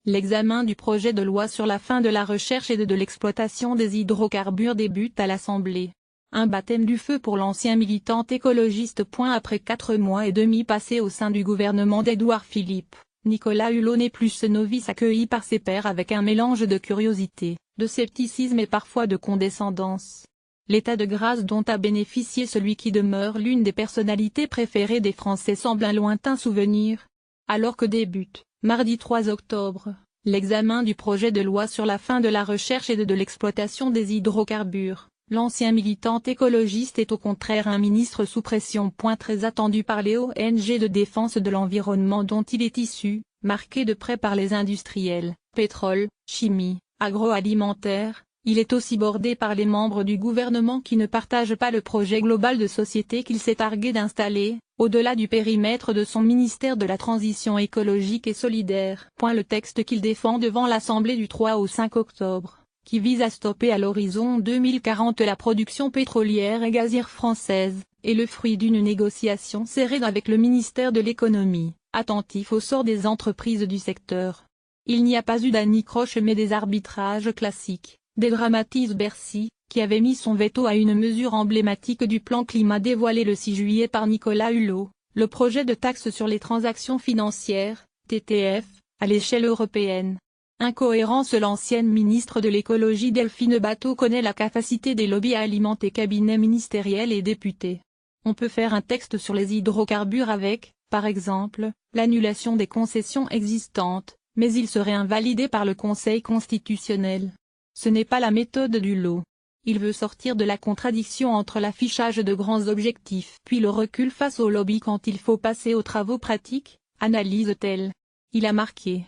L'examen du projet de loi sur la fin de la recherche et de l'exploitation des hydrocarbures débute à l'Assemblée. Un baptême du feu pour l'ancien militant écologiste. Après 4 mois et demi passés au sein du gouvernement d'Édouard Philippe, Nicolas Hulot n'est plus ce novice accueilli par ses pairs avec un mélange de curiosité, de scepticisme et parfois de condescendance. L'état de grâce dont a bénéficié celui qui demeure l'une des personnalités préférées des Français semble un lointain souvenir. Alors que débute, mardi 3 octobre, l'examen du projet de loi sur la fin de la recherche et de l'exploitation des hydrocarbures, l'ancien militant écologiste est au contraire un ministre sous pression. Très attendu par les ONG de défense de l'environnement dont il est issu, marqué de près par les industriels, pétrole, chimie, agroalimentaire. Il est aussi bordé par les membres du gouvernement qui ne partagent pas le projet global de société qu'il s'est targué d'installer, au-delà du périmètre de son ministère de la Transition écologique et solidaire. Le texte qu'il défend devant l'Assemblée du 3 au 5 octobre, qui vise à stopper à l'horizon 2040 la production pétrolière et gazière française, est le fruit d'une négociation serrée avec le ministère de l'Économie, attentif au sort des entreprises du secteur. Il n'y a pas eu d'anicroche mais des arbitrages classiques. Dédramatise Bercy, qui avait mis son veto à une mesure emblématique du plan climat dévoilé le 6 juillet par Nicolas Hulot, le projet de taxe sur les transactions financières, TTF, à l'échelle européenne. Incohérence. L'ancienne ministre de l'écologie Delphine Batho connaît la capacité des lobbies à alimenter cabinets ministériels et députés. On peut faire un texte sur les hydrocarbures avec, par exemple, l'annulation des concessions existantes, mais il serait invalidé par le Conseil constitutionnel. Ce n'est pas la méthode d'Hulot. Il veut sortir de la contradiction entre l'affichage de grands objectifs puis le recul face au lobby quand il faut passer aux travaux pratiques, analyse-t-elle. Il a marqué